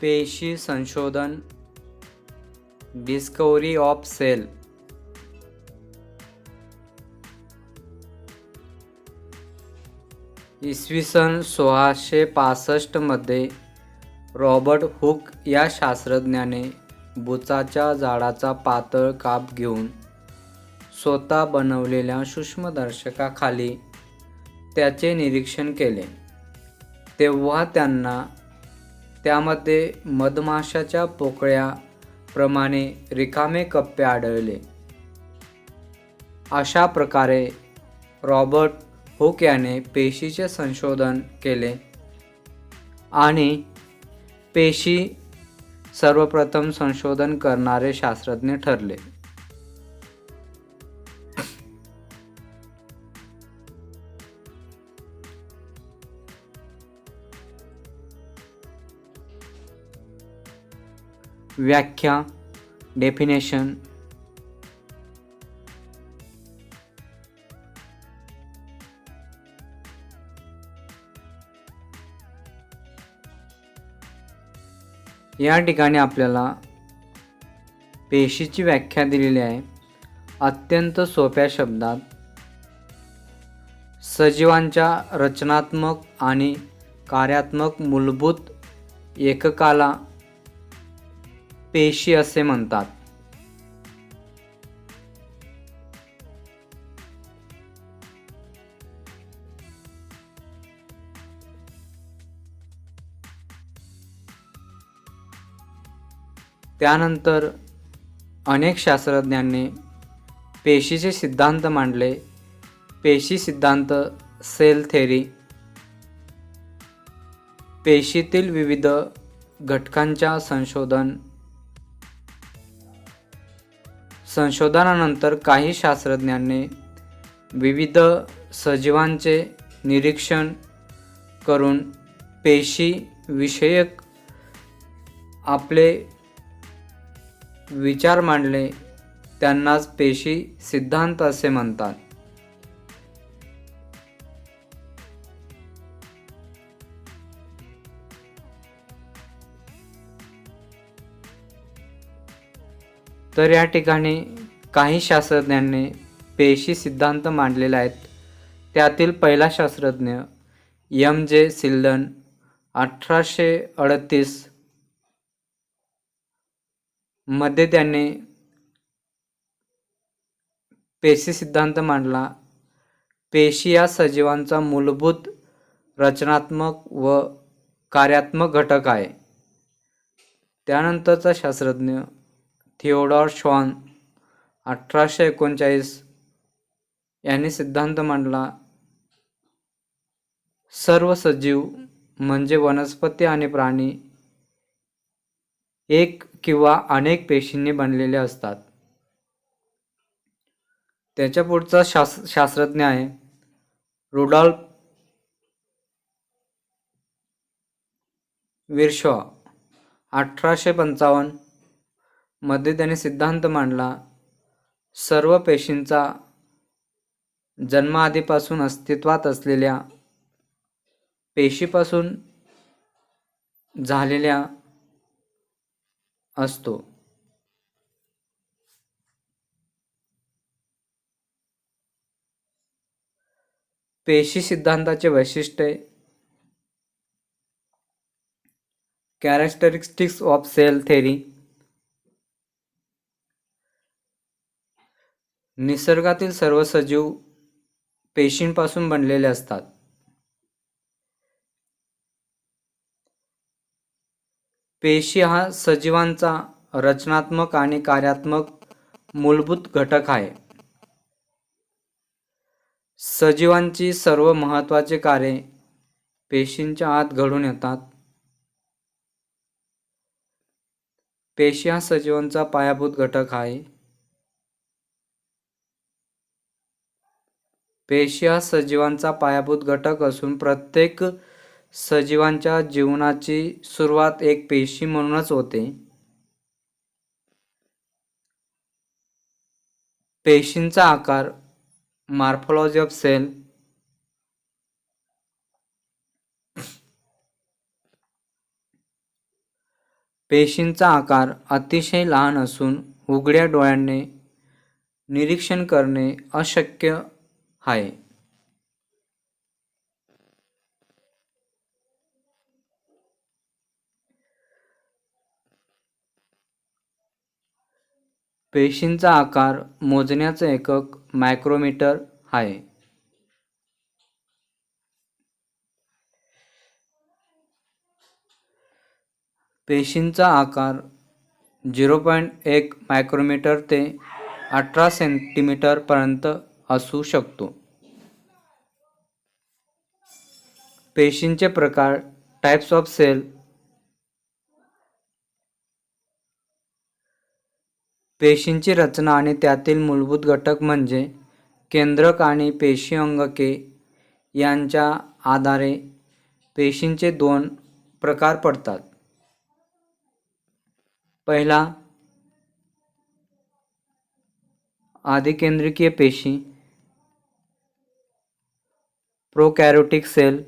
पेशी संशोधन, discovery of sale. इसवी सन 1665 मध्ये रॉबर्ट हुक या शास्त्रज्ञाने बुचाच्या झाडाचा पातळ काप घेऊन स्वतः बनवलेल्या सूक्ष्मदर्शकाखाली त्याचे निरीक्षण केले. तेव्हा त्यांना त्यामध्ये मधमाशाच्या पोकळ्याप्रमाणे रिकामे कप्पे आढळले. अशा प्रकारे रॉबर्ट हुक याने पेशीचे संशोधन केले आणि पेशी सर्वप्रथम संशोधन करणारे शास्त्रज्ञ ठरले. व्याख्या, डेफिनेशन. या ठिकाणी आपल्याला पेशीची व्याख्या दिलेली आहे अत्यंत सोप्या शब्दात. सजीवांच्या रचनात्मक आणि कार्यात्मक मूलभूत एककाला पेशी असे म्हणतात. त्यानंतर अनेक शास्त्रज्ञांनी पेशीचे सिद्धांत मांडले. पेशी सिद्धांत, सेल थेरी. पेशीतील विविध घटकांच्या संशोधनानंतर काही शास्त्रज्ञांनी विविध सजीवांचे निरीक्षण करून पेशी विषयक आपले विचार मांडले. त्यांनाच पेशी सिद्धांत असे म्हणतात. तर या ठिकाणी काही शास्त्रज्ञांनी पेशी सिद्धांत मांडलेले आहेत. त्यातील पहिला शास्त्रज्ञ M.J. सिल्डन 1838 मध्ये त्यांनी पेशी सिद्धांत मांडला. पेशी या सजीवांचा मूलभूत रचनात्मक व कार्यात्मक घटक आहे. त्यानंतरचा शास्त्रज्ञ थिओडॉर श्वान 1839 यांनी सिद्धांत मांडला. सर्व सजीव म्हणजे वनस्पती आणि प्राणी एक किंवा अनेक पेशींनी बनलेले असतात. त्याच्या पुढचा शास्त्रज्ञ आहे रुडॉल्फ विर्शॉ 1855 मध्ये त्याने सिद्धांत मांडला. सर्व पेशींचा जन्माआधीपासून अस्तित्वात असलेल्या पेशीपासून झालेला असतो. पेशी सिद्धांताचे वैशिष्ट्ये. Characteristics of cell theory. निसर्गातील सर्व सजीव पेशींपासून बनलेले असतात. पेशी हा सजीवांचा रचनात्मक आणि कार्यात्मक मूलभूत घटक आहे. सजीवांची सर्व महत्त्वाचे कार्ये पेशींच्या आत घडून येतात. पेशी हा सजीवांचा पायाभूत घटक आहे. पेशी हा सजीवांचा पायाभूत घटक असून प्रत्येक सजीवांच्या जीवनाची सुरुवात एक पेशी म्हणूनच होते. पेशींचा आकार, मॉर्फोलॉजी ऑफ सेल. पेशींचा आकार अतिशय लहान असून उघड्या डोळ्यांनी निरीक्षण करणे अशक्य आहे. पेशींचा आकार मोजण्याचं एकक मायक्रोमीटर आहे. पेशींचा आकार 0.1 मायक्रोमीटर ते 18 सेंटीमीटर पर्यंत असू शकतो. पेशींचे प्रकार, टाइप्स ऑफ सेल. पेशींची रचना आणि त्यातील मूलभूत घटक म्हणजे केंद्रक आणि पेशी अंगके यांच्या आधारे पेशींचे दोन प्रकार पडतात. पहिला, आधिकेंद्रकीय पेशी, प्रोकॅरियोटिक सेल.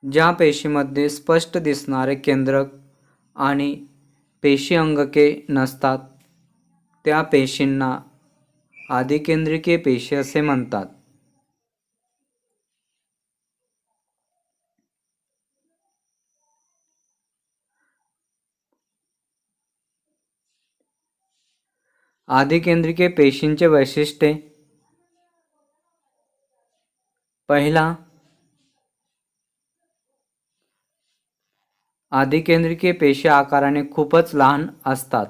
ज्या पेशीमध्ये स्पष्ट दिसणारे केंद्रक आणि पेशी अंगके नसतात त्या पेशींना आधिकेंद्रकीय पेशी असे म्हणतात. आधिकेंद्रकीय पेशींचे वैशिष्ट्ये. पहिला, आधिकेंद्रकीय पेशी आकाराने खूपच लहान असतात.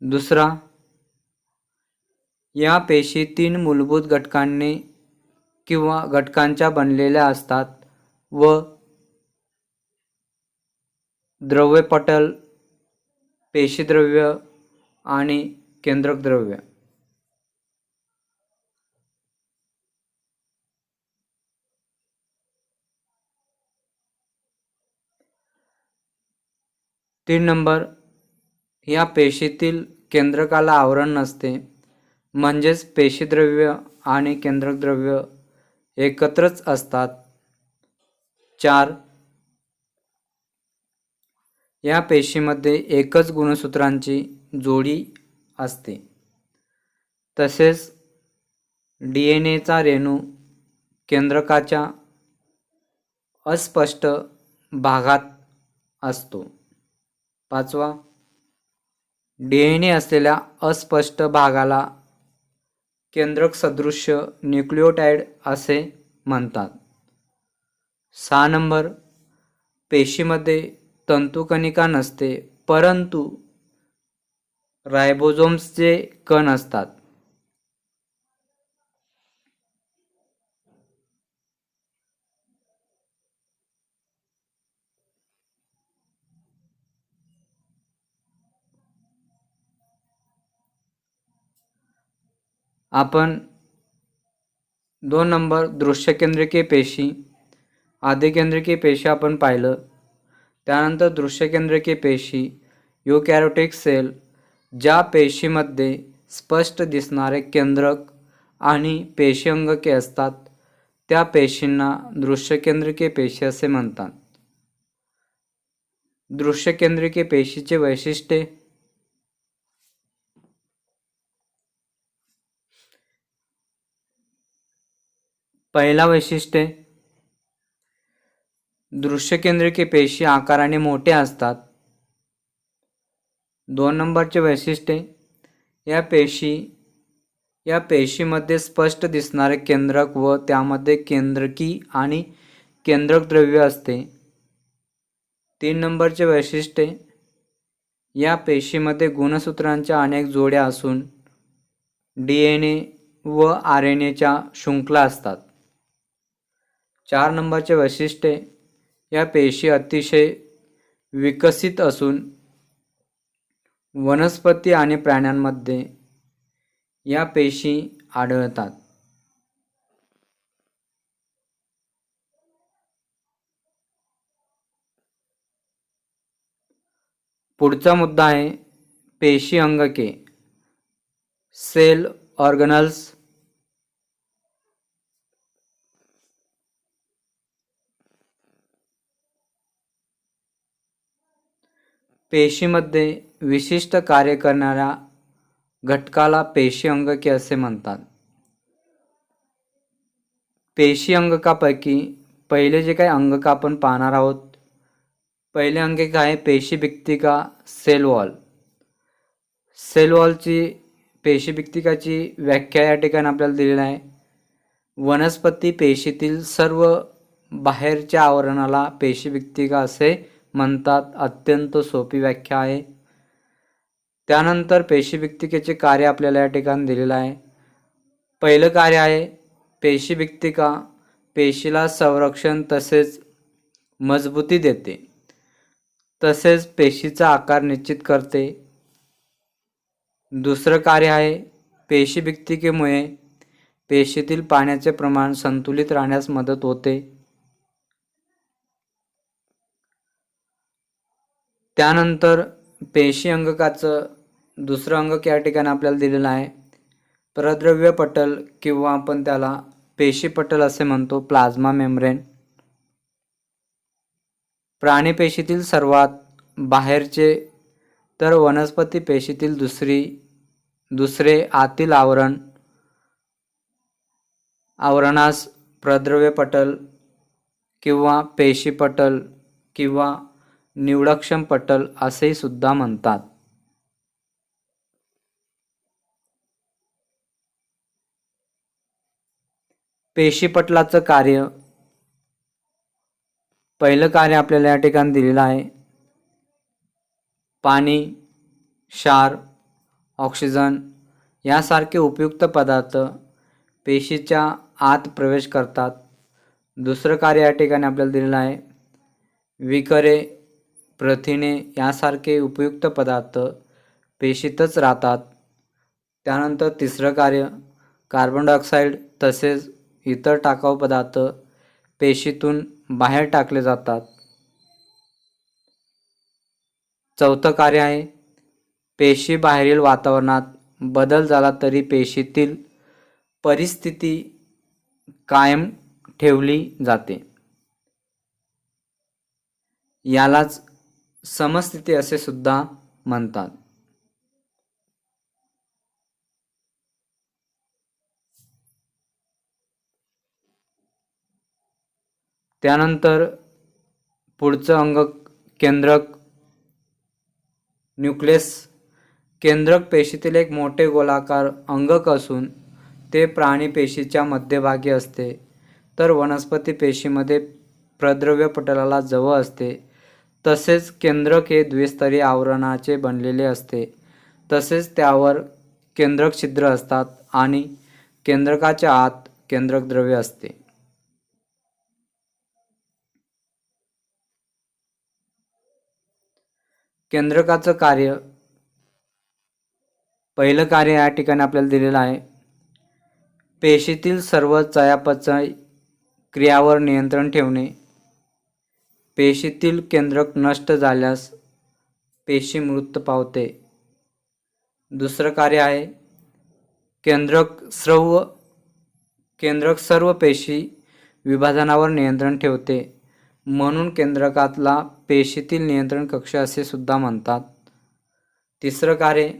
दुसरा, या पेशी 3 मूलभूत घटकांनी किंवा घटकांच्या बनलेल्या असतात व द्रव्यपटल, पेशीद्रव्य आणि केंद्रक द्रव्य. तीन नंबर, या पेशीतील केंद्रकाला आवरण नसते म्हणजेच पेशीद्रव्य आणि केंद्रकद्रव्य एकत्रच असतात. 4, या पेशीमध्ये एकच गुणसूत्रांची जोडी असते. तसेच डीएनएचा रेणू केंद्रकाच्या अस्पष्ट भागात असतो. 5, डीएनए असलेल्या अस्पष्ट भागाला केंद्रक सदृश्य न्यूक्लियोटाइड असे म्हणतात. 6 नंबर, पेशीमध्ये तंतुकणिका नसते परंतु रायबोझोम्सचे कण असतात. आपण 2 नंबर दृश्यकेंद्रकीय पेशी, आधिकेंद्रकीय पेशी आपण पाहिलं. त्यानंतर दृश्यकेंद्रकीय पेशी, यूकॅरियोटिक सेल. ज्या पेशीमध्ये स्पष्ट दिसणारे केंद्रक आणि पेशी अंगके असतात त्या पेशींना दृश्यकेंद्रकीय पेशी असे म्हणतात. दृश्यकेंद्रकीय पेशीचे वैशिष्ट्ये. पहिला वैशिष्ट्य, दृश्यकेंद्रकीय पेशी आकाराने मोठे असतात. 2 नंबरचे वैशिष्ट्य, या पेशीमध्ये स्पष्ट दिसणारे केंद्रक व त्यामध्ये केंद्रकी आणि केंद्रक द्रव्य असते. 3 नंबरचे वैशिष्ट्य, या पेशीमध्ये गुणसूत्रांच्या अनेक जोड्या असून डीएनए व आरएनएच्या शृंखला असतात. 4 नंबरचे वैशिष्ट्य, या पेशी अतिशय विकसित असून वनस्पती आणि प्राण्यांमध्ये या पेशी आढळतात. पुढचा मुद्दा आहे पेशी अंगके, सेल ऑर्गनल्स. पेशीमध्ये विशिष्ट कार्य करणाऱ्या घटकाला पेशी अंगके असे म्हणतात. पेशी अंगकापैकी पहिले जे काही अंगक आपण पाहणार आहोत, पहिले अंगक आहे पेशी भित्तिका सेल वॉल. सेल वॉलची पेशी भित्तिकाची व्याख्या या ठिकाणी आपल्याला दिलेली आहे. वनस्पती पेशीतील सर्व बाहेरच्या आवरणाला पेशी भित्तिका असे म्हणतात. अत्यंत सोपी व्याख्या आहे. त्यानंतर पेशी भित्तिकेचे कार्य आपल्याला या ठिकाणी दिलेलं आहे. पहिलं कार्य आहे पेशी भित्तिका पेशीला संरक्षण तसेच मजबूती देते, तसेच पेशीचा आकार निश्चित करते. दुसरं कार्य आहे पेशी भित्तिकेमुळे पेशीतील पाण्याचे प्रमाण संतुलित राहण्यास मदत होते. त्यानंतर पेशी अंगकाचं दुसरं अंगक या ठिकाणी आपल्याला दिलेलं आहे प्रद्रव्य पटल किंवा आपण त्याला पेशी पटल असे म्हणतो, प्लाझ्मा मेम्ब्रेन. प्राणी पेशीतील सर्वात बाहेरचे तर वनस्पती पेशीतील दुसरे आतील आवरणास प्रद्रव्य पटल किंवा पेशी पटल किंवा निवडक्षम पटल असे सुद्धा म्हणतात. पेशी पटलाचं कार्य, पहिलं कार्य आपल्याला या ठिकाणी दिलेलं आहे पाणी, क्षार, ऑक्सिजन यासारखे उपयुक्त पदार्थ पेशीच्या आत प्रवेश करतात. दुसरं कार्य या ठिकाणी आपल्याला दिलेलं आहे विकरे, प्रथिने यासारखे उपयुक्त पदार्थ पेशीतच राहतात. त्यानंतर तिसरं कार्य कार्बन डायऑक्साईड तसेच इतर टाकाऊ पदार्थ पेशीतून बाहेर टाकले जातात. चौथं कार्य आहे पेशी बाहेरील वातावरणात बदल झाला तरी पेशीतील परिस्थिती कायम ठेवली जाते. यालाच समस्थिती असे सुद्धा म्हणतात. त्यानंतर पुढचं अंग केंद्रक न्यूक्लियस. केंद्रक पेशीतील एक मोठे गोलाकार अंगक असून ते प्राणी पेशीच्या मध्यभागी असते, तर वनस्पती पेशीमध्ये प्रद्रव्य पटलाला जवळ असते. तसेच केंद्रक हे द्विस्तरीय आवरणाचे बनलेले असते. तसेच त्यावर केंद्रक छिद्र असतात आणि केंद्रकाच्या आत केंद्रक द्रव्य असते. केंद्रकाचं कार्य, पहिलं कार्य या ठिकाणी आपल्याला दिलेलं आहे पेशीतील सर्व चयापचय क्रियावर नियंत्रण ठेवणे. पेशीतील केंद्रक नष्ट झाल्यास पेशी मृत पावते. दुसरं कार्य आहे केंद्रक सर्व पेशी विभाजनावर नियंत्रण ठेवते, म्हणून केंद्रकातला पेशीतील नियंत्रण कक्ष असे सुद्धा म्हणतात. तिसरं कार्य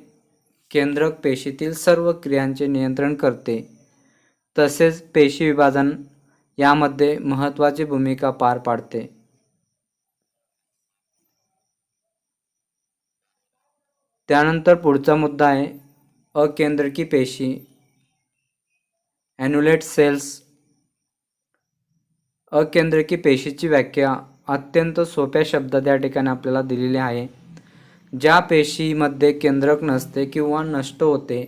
केंद्रक पेशीतील सर्व क्रियांचे नियंत्रण करते, तसेच पेशी विभाजन यामध्ये महत्त्वाची भूमिका पार पाडते. त्यानंतर पुढचा मुद्दा आहे अकेंद्रकी पेशी, ॲन्युलेट सेल्स. अकेंद्रकी पेशीची व्याख्या अत्यंत सोप्या शब्दात या ठिकाणी आपल्याला दिलेली आहे. ज्या पेशीमध्ये केंद्रक नसते किंवा नष्ट होते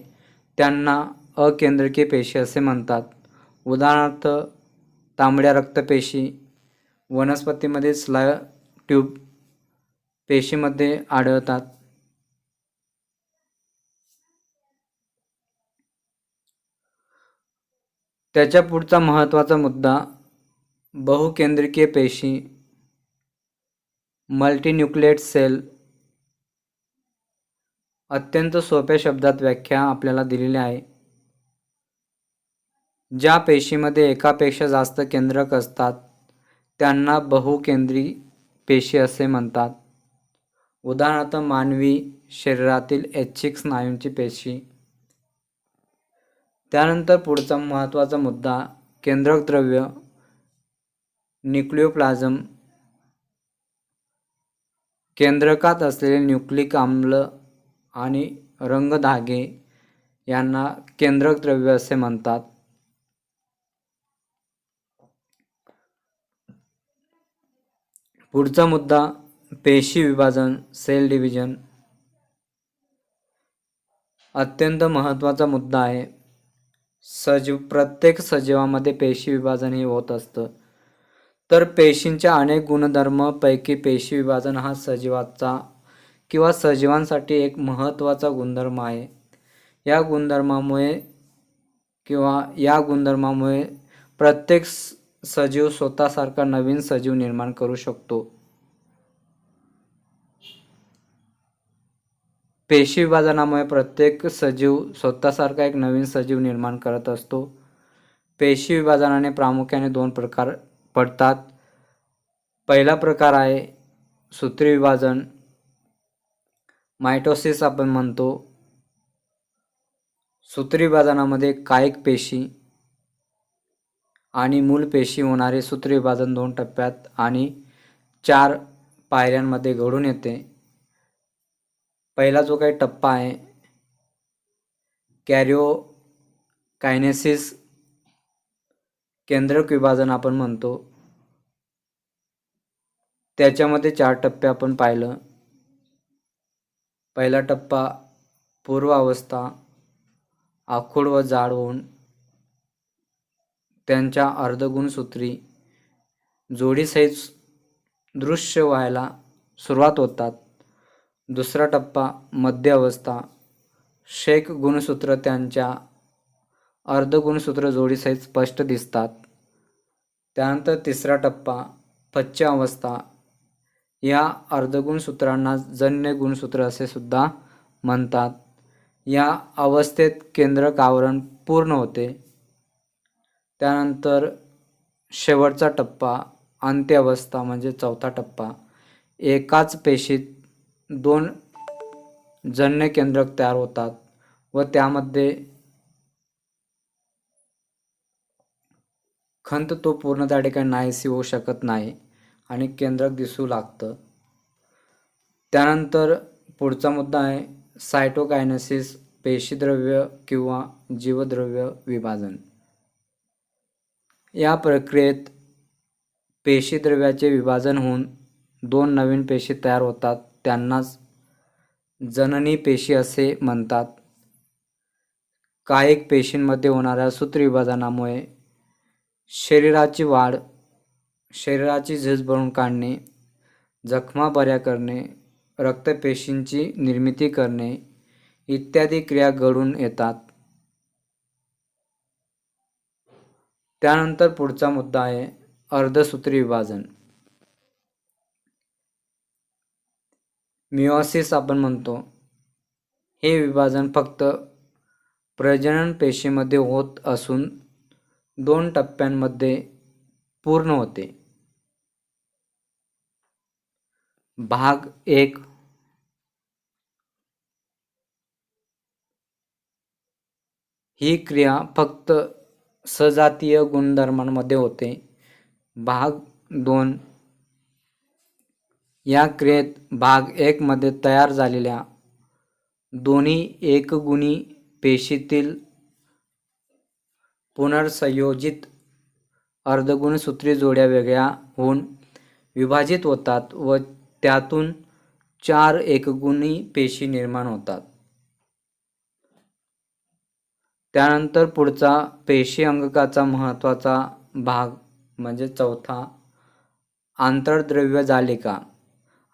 त्यांना अकेंद्रकी पेशी असे म्हणतात. उदाहरणार्थ तांबड्या रक्तपेशी वनस्पतीमध्ये स्लाय ट्यूब पेशीमध्ये आढळतात. त्याच्या पुढचा महत्त्वाचा मुद्दा बहुकेंद्रकीय पेशी, मल्टीन्यूक्लिएट सेल. अत्यंत सोप्या शब्दात व्याख्या आपल्याला दिलेली आहे. ज्या पेशीमध्ये एकापेक्षा जास्त केंद्रक असतात त्यांना बहुकेंद्री पेशी असे म्हणतात. उदाहरणार्थ मानवी शरीरातील ऐच्छिक स्नायूंची पेशी. त्यानंतर पुढचा महत्त्वाचा मुद्दा केंद्रक द्रव्य न्यूक्लियोप्लाझम. केंद्रकात असलेले न्यूक्लिक आम्ल आणि रंगधागे यांना केंद्रक द्रव्य असे म्हणतात. पुढचा मुद्दा पेशी विभाजन सेल डिव्हिजन. अत्यंत महत्त्वाचा मुद्दा आहे. प्रत्येक सजीवामध्ये पेशी विभाजन हे होत असतं. तर पेशींच्या अनेक गुणधर्मांपैकी पेशी विभाजन हा सजीवाचा किंवा सजीवांसाठी एक महत्त्वाचा गुणधर्म आहे. या गुणधर्मामुळे प्रत्येक सजीव स्वतःसारखा नवीन सजीव निर्माण करू शकतो. पेशी विभाजनामुळे प्रत्येक सजीव स्वतःसारखा एक नवीन सजीव निर्माण करत असतो. पेशी विभाजनाने प्रामुख्याने 2 प्रकार पडतात. पहिला प्रकार आहे सूत्री विभाजन, मायटोसिस आपण म्हणतो. सूत्री विभाजनामध्ये कायिक पेशी आणि मूल पेशी होणारे सूत्री विभाजन 2 टप्प्यात आणि 4 पायऱ्यांमध्ये घडून येते. पहिला जो काही टप्पा आहे कॅरिओकायनेसिस, केंद्रक विभाजन आपण म्हणतो. त्याच्यामध्ये 4 टप्पे आपण पाहिलं. पहिला टप्पा पूर्व अवस्था, आखूड व जाड होऊन त्यांच्या अर्धगुणसूत्री जोडीसहित दृश्य व्हायला सुरुवात होतात. दुसरा टप्पा मध्य अवस्था, शेक गुणसूत्र त्यांच्या अर्धगुणसूत्र जोडीसहित स्पष्ट दिसतात. त्यानंतर तिसरा टप्पा पच्च अवस्था, या अर्धगुणसूत्रांना जन्य गुणसूत्र असे सुद्धा म्हणतात. या अवस्थेत केंद्रक आवरण पूर्ण होते. त्यानंतर शेवटचा टप्पा अंत्य अवस्था म्हणजे चौथा टप्पा, एकाच पेशीत 2 जन्य केंद्रक तयार होतात व त्यामध्ये खंत तो पूर्ण त्या ठिकाणी नाहीशी होऊ शकत नाही आणि केंद्रक दिसू लागतं. त्यानंतर पुढचा मुद्दा आहे सायटोकायनेसिस, पेशीद्रव्य किंवा जीवद्रव्य विभाजन. या प्रक्रियेत पेशीद्रव्याचे विभाजन होऊन 2 नवीन पेशी तयार होतात. त्यांनाच जननी पेशी असे म्हणतात. कायिक पेशींमध्ये होणाऱ्या सूत्र विभाजनामुळे शरीराची वाढ, शरीराची झीज भरून काढणे, जखमा बऱ्या करणे, रक्तपेशींची निर्मिती करणे इत्यादी क्रिया घडून येतात. त्यानंतर पुढचा मुद्दा आहे अर्धसूत्री विभाजन. मिओसिस आपण म्हणतो. हे विभाजन फक्त प्रजनन पेशीमध्ये होत असून 2 टप्प्यांमध्ये पूर्ण होते. भाग 1 ही क्रिया फक्त सजातीय गुणधर्मांमध्ये होते. भाग 2 या क्रियेत भाग 1 मध्ये तयार झालेल्या दोन्ही एकगुणी पेशीतील पुनर्संयोजित अर्धगुणसूत्री जोड्या वेगळ्या होऊन विभाजित होतात व त्यातून 4 एकगुणी पेशी निर्माण होतात. त्यानंतर पुढचा पेशी अंगकाचा महत्त्वाचा भाग म्हणजे चौथा आंतरद्रव्य जालिका.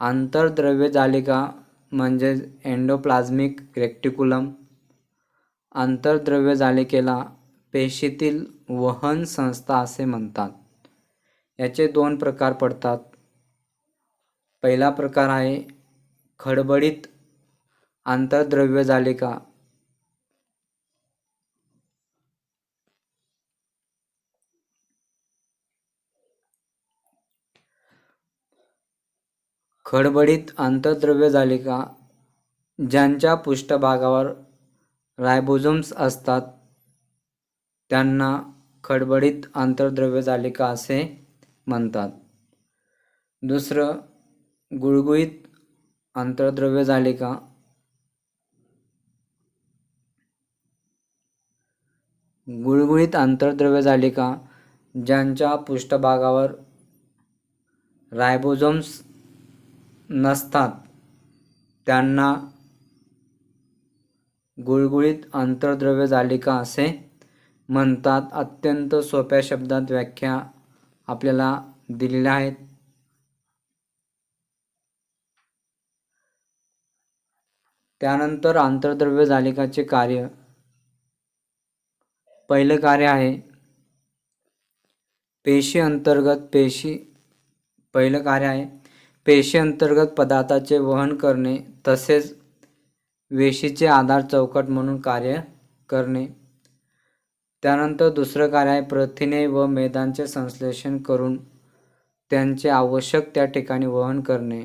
आंतरद्रव्य जालिका म्हणजे एंडोप्लाझ्मिक रेक्टिक्युलम. आंतरद्रव्य जालिकेला पेशीतील वहन संस्था असे म्हणतात. याचे 2 प्रकार पडतात. पहिला प्रकार आहे खडबडीत आंतरद्रव्य जालिका. खडबडीत आंतरद्रव्य जालिका ज्यांच्या पृष्ठभागावर रायबोझोम्स असतात त्यांना खडबडीत आंतरद्रव्य जालिका असे म्हणतात. दुसरं, गुळगुळीत आंतरद्रव्य जालिका. गुळगुळीत आंतरद्रव्य जालिका ज्यांच्या पृष्ठभागावर रायबोझोम्स नसतात त्यांना गुळगुळीत आंतरद्रव्य जालिका असे म्हणतात. अत्यंत सोप्या शब्दात व्याख्या आपल्याला दिलेल्या आहेत. त्यानंतर आंतरद्रव्य जालिकाचे कार्य. पहिलं कार्य आहे पेशी अंतर्गत पदार्थाचे वहन करणे तसेच वेशीचे आधार चौकट म्हणून कार्य करणे. त्यानंतर दुसरं कार्य आहे प्रथिने व मेदांचे संश्लेषण करून त्यांचे आवश्यक त्या ठिकाणी वहन करणे.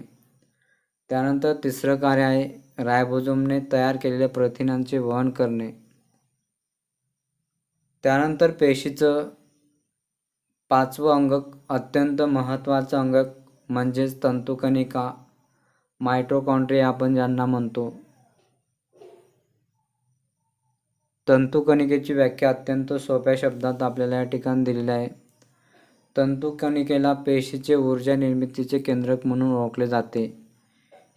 त्यानंतर तिसरं कार्य आहे रायबोझोमने तयार केलेल्या प्रथिनांचे वहन करणे. त्यानंतर पेशीचं पाचवं अंगक, अत्यंत महत्त्वाचं अंगक म्हणजेच तंतुकणिका, मायटोकॉन्ड्रिया आपण ज्यांना म्हणतो. तंतुकणिकेची व्याख्या अत्यंत सोप्या शब्दात आपल्याला या ठिकाणी दिलेली आहे. तंतुकणिकेला पेशीचे ऊर्जा निर्मितीचे केंद्रक म्हणून ओळखले जाते.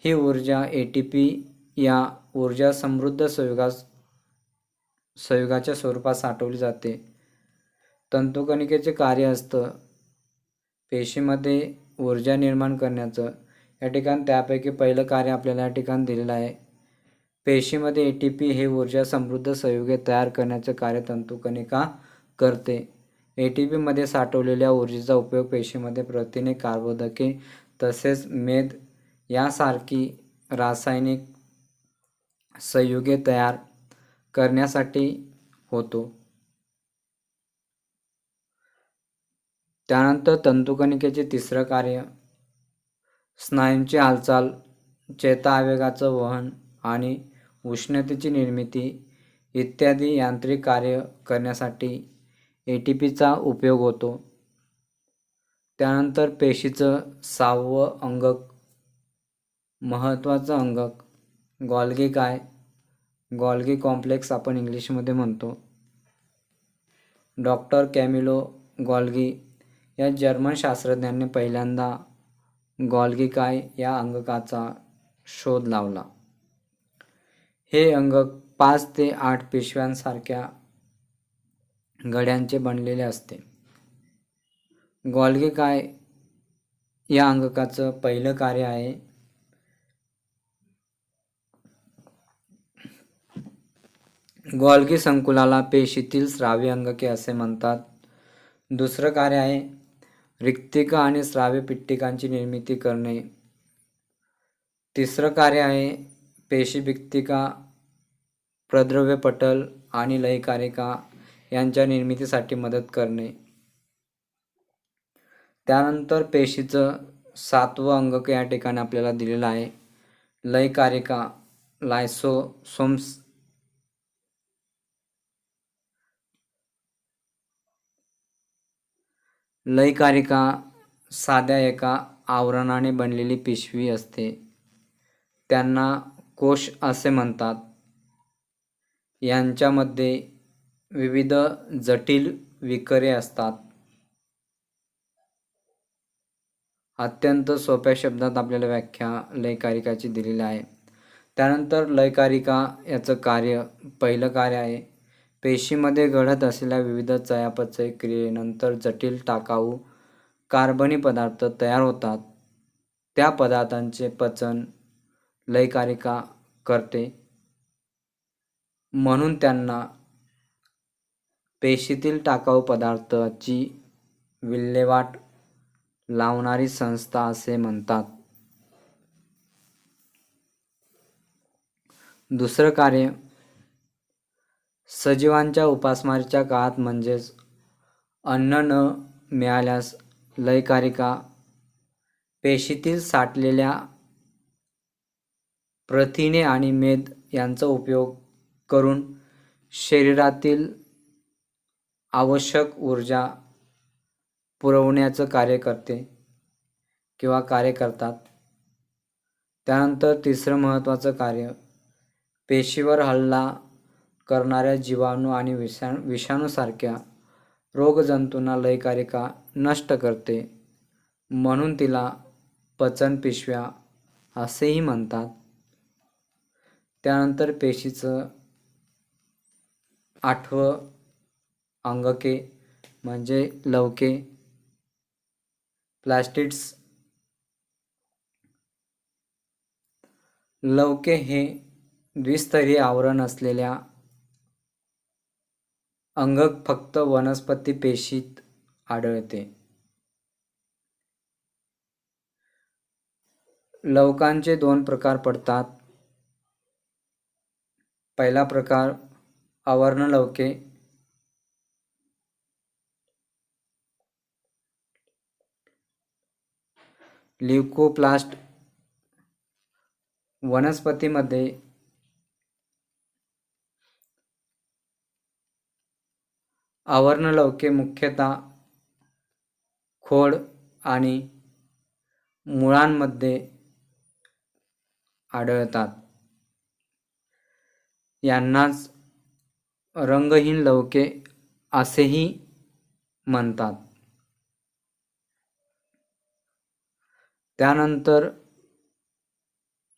ही ऊर्जा ATP या ऊर्जा समृद्ध संयुगाच्या स्वरूपात साठवली जाते. तंतुकणिकेचे कार्य असतं पेशीमध्ये ऊर्जा निर्माण करण्याचं. या ठिकाणी त्यापैकी पहिलं कार्य आपल्याला या ठिकाणी दिलेलं आहे. पेशीमध्ये ATP हे ऊर्जा समृद्ध संयुगे तयार करण्याचे कार्य तंतुकणिका करते. ATP मध्ये साठवलेल्या ऊर्जेचा उपयोग पेशीमध्ये प्रथिने, कर्बोदके तसेच मेद यासारखी रासायनिक संयुगे तयार करण्यासाठी होतो. त्यानंतर तंतुकणिकेचे तिसरं कार्य स्नायूंची हालचाल, चेताआवेगाचं वहन आणि उष्णतेची निर्मिती इत्यादी यांत्रिक कार्य करण्यासाठी ATPचा उपयोग होतो. त्यानंतर पेशीचं सहावं अंगक, महत्त्वाचं अंगक गॉल्गी काय, गॉल्गी कॉम्प्लेक्स आपण इंग्लिशमध्ये म्हणतो. डॉक्टर कॅमिलो गॉल्गी या जर्मन शास्त्रज्ञांनी पहिल्यांदा गॉल्गी काय या अंगकाचा शोध लावला. हे अंगक 5 ते 8 पिशव्यांसारख्या गड्यांचे बनलेले असते. गॉल्गी काय या अंगकाचं पहिलं कार्य आहे गॉल्गी संकुलाला पेशीतील स्रावी अंगके असे म्हणतात. दुसरं कार्य आहे रिक्तिका आणि स्रावी पिट्टिकांची निर्मिती करणे. तिसरं कार्य आहे पेशी भित्तिका, प्रद्रव्य पटल आणि लयकारिका यांच्या निर्मितीसाठी मदत करणे. त्यानंतर पेशीचं 7वं अंगक या ठिकाणी आपल्याला दिलेलं आहे लयकारिका, लायसोसोम्स. लयकारिका साध्या एका आवरणाने बनलेली पिशवी असते. त्यांना कोश असे म्हणतात. यांच्यामध्ये विविध जटिल विकरे असतात. अत्यंत सोप्या शब्दात आपल्याला व्याख्या लयकारिकाची दिलेली आहे. त्यानंतर लयकारिका याचं कार्य, पहिलं कार्य आहे पेशीमध्ये घडत असलेल्या विविध चयापचय क्रियेनंतर जटिल टाकाऊ कार्बनी पदार्थ तयार होतात. त्या पदार्थांचे पचन लयकारिका करते. म्हणून त्यांना पेशीतील टाकाऊ पदार्थाची विल्हेवाट लावणारी संस्था असे म्हणतात. दुसरं कार्य सजीवांच्या उपासमारीच्या काळात म्हणजेच अन्न न मिळाल्यास लयकारिका पेशीतील साठलेल्या प्रथिने आणि मेद यांचा उपयोग करून शरीरातील आवश्यक ऊर्जा पुरवण्याचं कार्य करते किंवा कार्य करतात. त्यानंतर तिसरं महत्त्वाचं कार्य, पेशीवर हल्ला करणाऱ्या जीवाणू आणि विषाणूसारख्या रोगजंतूंना लयकारिका नष्ट करते, म्हणून तिला पचन पिशव्या असेही म्हणतात. त्यानंतर पेशीचं 8वं अंगके म्हणजे लवके, प्लास्टिड्स. लवके हे द्विस्तरीय आवरण असलेल्या अंगक फक्त वनस्पती पेशीत आढळते. लवकांचे 2 प्रकार पडतात. पहिला प्रकार आवर्ण लवके. ल्युकोप्लास्ट. वनस्पतीमध्ये आवर्ण लवके मुख्यतः खोड आणि मुळांमध्ये आढळतात. यांनाच रंगहीन लवके असेही म्हणतात. त्यानंतर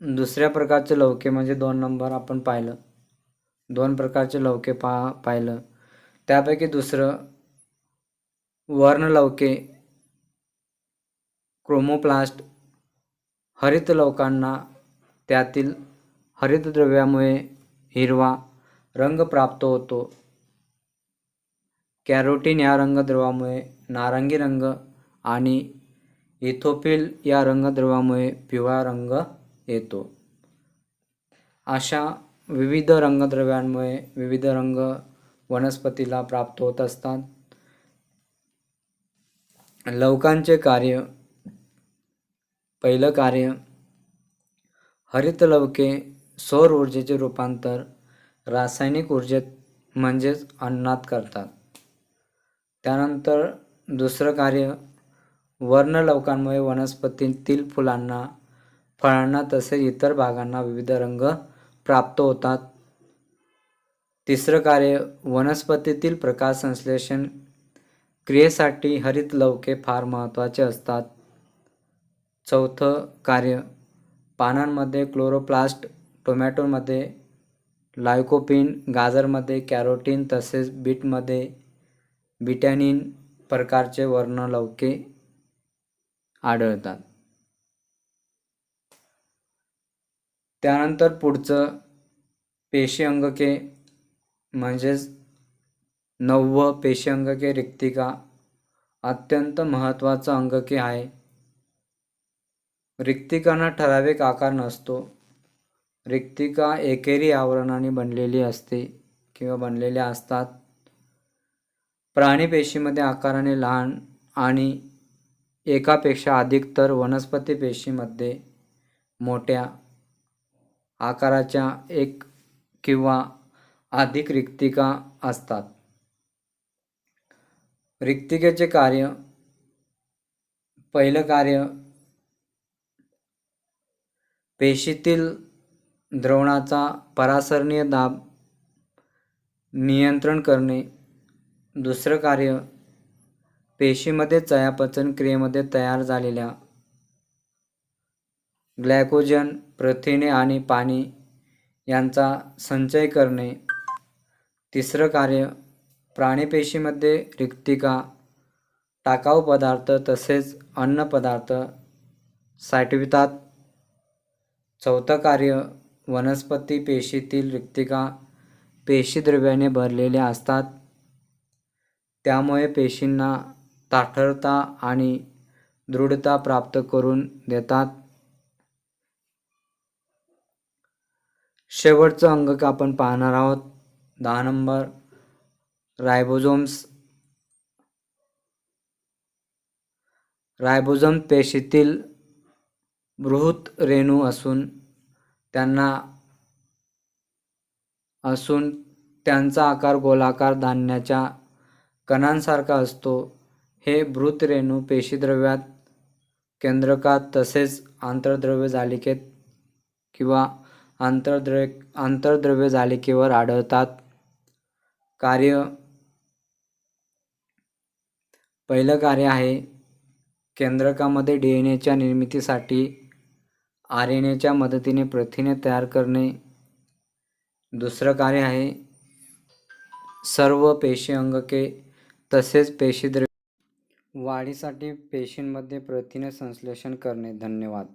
दुसऱ्या प्रकारचे लवके म्हणजे 2 नंबर आपण पाहिलं. 2 प्रकारचे लवके पाहिलं. त्यापैकी दुसरं वर्णलवके, क्रोमोप्लास्ट. हरित लवकांना त्यातील हरितद्रव्यामुळे हिरवा रंग प्राप्त होतो. कॅरोटीन या रंगद्रव्यामुळे नारंगी रंग आणि इथोपिल या रंगद्रव्यामुळे पिवळा रंग येतो. अशा विविध रंगद्रव्यांमुळे विविध रंग वनस्पतीला प्राप्त होत असतात. लवकांचे कार्य. पहिलं कार्य, हरित लवके सौर ऊर्जेचे रूपांतर रासायनिक ऊर्जेत म्हणजेच अन्नात करतात. त्यानंतर दुसरं कार्य, वर्णलवकांमुळे वनस्पतीतील फुलांना, फळांना तसेच इतर भागांना विविध रंग प्राप्त होतात. तिसरं कार्य, वनस्पतीतील प्रकाश संश्लेषण क्रियेसाठी हरित लवके फार महत्त्वाचे असतात. चौथं कार्य, पानांमध्ये क्लोरोप्लास्ट, टोमॅटोमध्ये लायकोपीन, गाजरमध्ये कॅरोटीन तसेच बीटमध्ये बिटॅनिन प्रकारचे वर्णलवके आढळतात. त्यानंतर पुढचं पेशी अंगके म्हणजेच 9वं पेशी अंगके रिक्तिका. अत्यंत महत्त्वाचं अंगके आहे. रिक्तिकांना ठराविक आकार नसतो. रिक्तिका एकेरी आवरणाने बनलेली असते किंवा बनलेल्या असतात. प्राणी पेशीमध्ये आकाराने लहान आणि एकापेक्षा अधिक तर वनस्पती पेशीमध्ये मोठ्या आकाराच्या एक किंवा अधिक रिक्तिका असतात. रिक्तिकेचे कार्य. पहिलं कार्य, पेशीतील द्रवणाचा परासरणीय दाब नियंत्रण करणे. दुसरं कार्य, पेशीमध्ये चयापचय क्रियेमध्ये तयार झालेल्या ग्लायकोजन, प्रथिने आणि पाणी यांचा संचय करणे. तिसरं कार्य, प्राणीपेशीमध्ये रिक्तिका, टाकाऊ पदार्थ तसेच अन्न पदार्थ साठवितात. चौथं कार्य, वनस्पती पेशीतील रिक्तिका पेशीद्रव्याने भरलेल्या असतात. त्यामुळे पेशींना ताठरता आणि दृढता प्राप्त करून देतात. शेवटचं अंगक आपण पाहणार आहोत 10 नंबर, रायबोझोम्स. रायबोझोम पेशीतील बृहत रेणू असून त्यांना असून त्यांचा आकार गोलाकार धान्याच्या कणांसारखा असतो. हे मृतरेणू पेशीद्रव्यात, केंद्रकात तसेच आंतरद्रव्य जालिकेत किंवा आंतरद्रव्य जालिकेवर आढळतात. कार्य. पहिलं कार्य आहे केंद्रकामध्ये डीएनएच्या निर्मितीसाठी आरएनएच्या मदतीने प्रथिने तयार करणे. दुसरं कार्य आहे सर्व पेशी अंगके तसेच पेशीद्रव्य वाढीसाठी पेशींमध्ये प्रथिने संश्लेषण करणे. धन्यवाद.